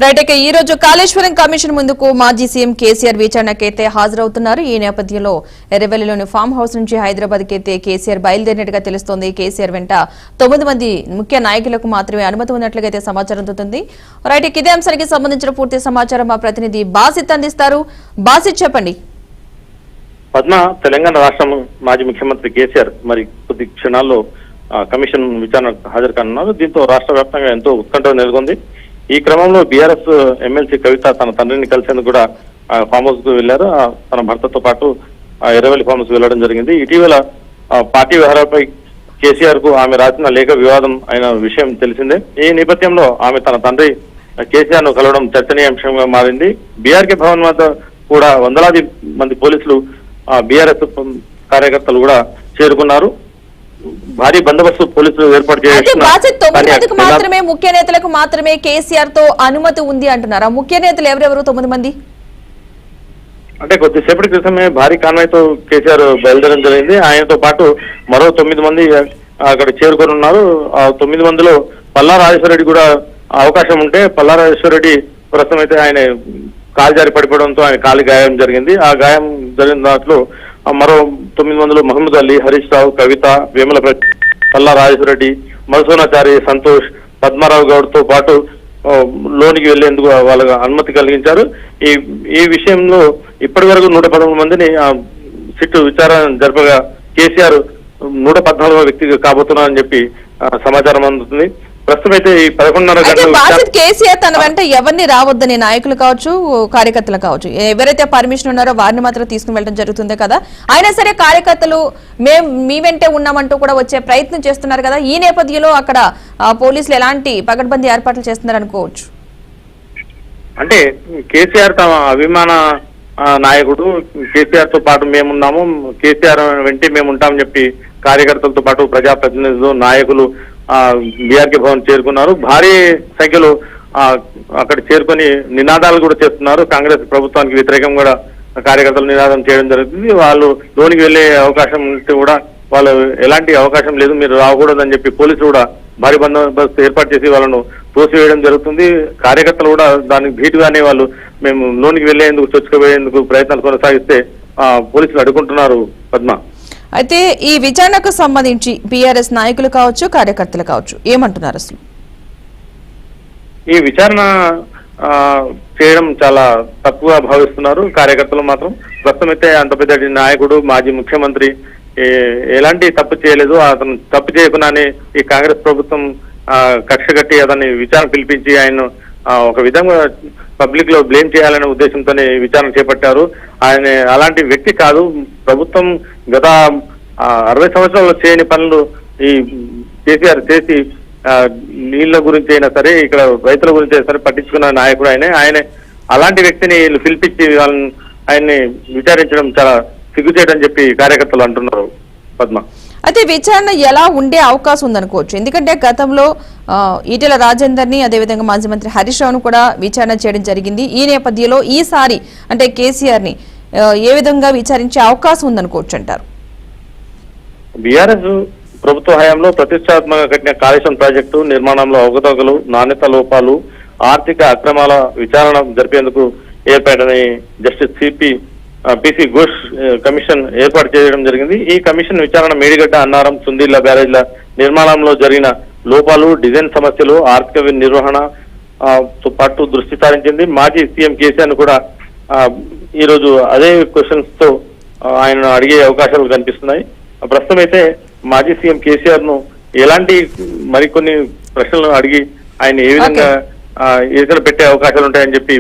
Right ఇక ఈ రోజు కాళేశ్వరం కమిషన్ ముందుకు మాజీ సీఎం కేసీఆర్ విచారణకైతే హాజరవుతున్నారు. ఈ నేపథ్యంలో ఎర్రవెల్లిలోని ఫామ్ హౌస్ నుంచి హైదరాబాద్ కైతే కేసీఆర్ బయలుదేరినట్టుగా తెలుస్తోంది. కేసీఆర్ వెంట 9 మంది ముఖ్య నాయకులకు మాత్రమే అనుమతి ఉన్నట్లుగా అయితే సమాచారం అందుతుంది. రైట్ ఇక ఇదే అంశానికి సంబంధించిన పూర్తి సమాచారం మా ప్రతినిధి బాసిత్ అందిస్తారు. బాసిత్ చెప్పండి. పద్మ, తెలంగాణ రాష్ట్రం మాజీ ముఖ్యమంత్రి కేసీఆర్ మరి కొద్ది క్షణాల్లో కమిషన్ విచారణకు హాజరు కానున్నారు. దీంతో రాష్ట్ర వ్యాప్తంగా ఎంతో ఉత్కంఠ నెలకొంది. ఈ క్రమంలో బీఆర్ఎస్ ఎమ్మెల్సీ కవిత తన తండ్రిని కలిసేందుకు కూడా ఫామ్ హౌస్ కు వెళ్లారు. తన భర్తతో పాటు ఎర్రవెల్లి ఫామ్ హౌస్ కు వెళ్లడం జరిగింది. ఇటీవల పార్టీ వ్యవహారాలపై కేసీఆర్ కు ఆమె రాసిన లేఖ వివాదం అయిన విషయం తెలిసిందే. ఈ నేపథ్యంలో ఆమె తన తండ్రి కేసీఆర్ ను కలవడం చర్చనీయాంశంగా మారింది. బీఆర్కే భవన్ వద్ద కూడా వందలాది మంది పోలీసులు బీఆర్ఎస్ కార్యకర్తలు కూడా చేరుకున్నారు. భారీ బందోబస్తు పోలీసులు ఏర్పాటు చేశారు. మాత్రమే ముఖ్య నేతలకు మాత్రమే కేసీఆర్ తో అనుమతి ఉంది అంటున్నారు. ఆ ముఖ్య నేతలు ఎవరెవరు 9 మంది? అంటే కొద్దిసేపటి క్రితమే భారీ కాన్వాయ్ తో కేసీఆర్ బయలుదేరడం జరిగింది. ఆయనతో పాటు మరో 9 మంది అక్కడ చేరుకొని ఉన్నారు. ఆ 9 మందిలో పల్లా రాజేశ్వరరెడ్డి కూడా అవకాశం ఉంటే పల్లా రాజేశ్వరరెడ్డి ప్రస్తుతం అయితే ఆయన కాలు జారి పడిపోవడంతో ఆయన కాలు గాయం జరిగింది. ఆ గాయం జరిగిన దాంట్లో మరో 9 మందిలో మహమ్మద్ అలీ, హరీష్ రావు, కవిత, వేముల పల్లా రాజేశ్వరరెడ్డి, మధుసూనాచారి, సంతోష్, పద్మారావు గౌడ్ తో పాటు లోనికి వెళ్లేందుకు వాళ్ళకు అనుమతి కలిగించారు. ఈ విషయంలో ఇప్పటి వరకు 113 మందిని సిట్టు విచారణ జరపగా కేసీఆర్ 114వ వ్యక్తిగా కాబోతున్నారని చెప్పి సమాచారం అందుతుంది. ప్రస్తుతం అయితే ఈ 11:30 కేసీఆర్ తన వెంట ఎవరిని రావద్దని నాయకులు కావచ్చు, కార్యకర్తలు కావచ్చు, ఎవరైతే పర్మిషన్ ఉన్నారో వారిని మాత్రం తీసుకుని వెళ్ళడం జరుగుతుంది కదా. అయినా సరే కార్యకర్తలు మేము మీ వెంటే ఉన్నామంటూ కూడా వచ్చే ప్రయత్నం చేస్తున్నారు కదా. ఈ నేపథ్యంలో అక్కడ పోలీసులు ఎలాంటి పకడ్బందీ ఏర్పాట్లు చేస్తున్నారు అనుకోవచ్చు? అంటే కేసీఆర్ తమ అభిమాన నాయకుడు, కేసీఆర్ తో పాటు మేమున్నాము, కేసీఆర్ వెంటే మేము ఉంటామని చెప్పి కార్యకర్తలతో పాటు ప్రజాప్రతినిధులు, నాయకులు బీఆర్కే భవన్ చేరుకున్నారు. భారీ సంఖ్యలో అక్కడ చేరుకొని నినాదాలు కూడా చేస్తున్నారు. కాంగ్రెస్ ప్రభుత్వానికి వ్యతిరేకంగా కూడా కార్యకర్తలు నినాదం చేయడం జరుగుతుంది. వాళ్ళు లోనికి వెళ్లే అవకాశం ఉంటే కూడా వాళ్ళు ఎలాంటి అవకాశం లేదు, మీరు రాకూడదని చెప్పి పోలీసులు కూడా భారీ బందోబస్తు ఏర్పాటు చేసి వాళ్ళను తోసివేయడం జరుగుతుంది. కార్యకర్తలు కూడా దానికి ధీటుగానే వాళ్ళు మేము లోనికి వెళ్లేందుకు, చొచ్చుకుపోయేందుకు ప్రయత్నాలు కొనసాగిస్తే పోలీసులు అడ్డుకుంటున్నారు. పద్మ, అయితే ఈ విచారణకు సంబంధించి బీఆర్ఎస్ నాయకులు కావచ్చు, కార్యకర్తలు కావచ్చు ఏమంటున్నారు? అసలు ఈ విచారణ చేయడం చాలా తక్కువగా భావిస్తున్నారు కార్యకర్తలు మాత్రం. ప్రస్తుతం అయితే అంత పెద్ద నాయకుడు, మాజీ ముఖ్యమంత్రి ఎలాంటి తప్పు చేయలేదు, అతను తప్పు చేయకుండానే ఈ కాంగ్రెస్ ప్రభుత్వం కక్ష కట్టి అతన్ని విచారణ పిలిపించి ఆయన ఒక విధంగా పబ్లిక్ లో బ్లేమ్ చేయాలనే ఉద్దేశంతోనే విచారణ చేపట్టారు. ఆయన అలాంటి వ్యక్తి కాదు. ప్రభుత్వం గత 60 సంవత్సరాల్లో చేయని పనులు ఈ కేసీఆర్ చేసి నీళ్ల గురించి అయినా సరే, ఇక్కడ రైతుల గురించి అయినా సరే పట్టించుకున్న నాయకుడు ఆయన అలాంటి వ్యక్తిని పిలిపించి వాళ్ళని ఆయన్ని విచారించడం చాలా సిగ్గుచేయని చెప్పి కార్యకర్తలు అంటున్నారు. పద్మ, అయితే విచారణ ఎలా ఉండే అవకాశం ఉందనుకోవచ్చు? ఎందుకంటే గతంలో ఈటెల రాజేందర్ ని, అదేవిధంగా మాజీ మంత్రి హరీష్ రావును కూడా విచారణ చేయడం జరిగింది. ఈ నేపథ్యంలో ఈసారి అంటే కేసీఆర్ ని ఏ విధంగా విచారించే అవకాశం ఉందనుకోవచ్చు అంటారు? బీఆర్ఎస్ ప్రభుత్వ హయాంలో ప్రతిష్టాత్మకంగా కట్టిన కాళేశ్వరం ప్రాజెక్టు నిర్మాణంలో అవకతవకలు, నాణ్యత లోపాలు, ఆర్థిక అక్రమాల విచారణ జరిపేందుకు ఏర్పాటని జస్టిస్ పిసి ఘోష్ కమిషన్ ఏర్పాటు చేయడం జరిగింది. ఈ కమిషన్ విచారణ మేడిగడ్డ, అన్నారం, సుందీళ్ల బ్యారేజ్ల నిర్మాణంలో జరిగిన లోపాలు, డిజైన్ సమస్యలు, ఆర్థిక నిర్వహణ తో పాటు దృష్టి సారించింది. మాజీ సీఎం కేసీఆర్ ను కూడా ఈ రోజు అదే క్వశ్చన్స్ తో ఆయన అడిగే అవకాశాలు కనిపిస్తున్నాయి. ప్రస్తుతం అయితే మాజీ సీఎం కేసీఆర్ ను ఎలాంటి మరికొన్ని ప్రశ్నలు అడిగి ఆయన ఏ విధంగా ఎదురు పెట్టే అవకాశాలు ఉంటాయని చెప్పి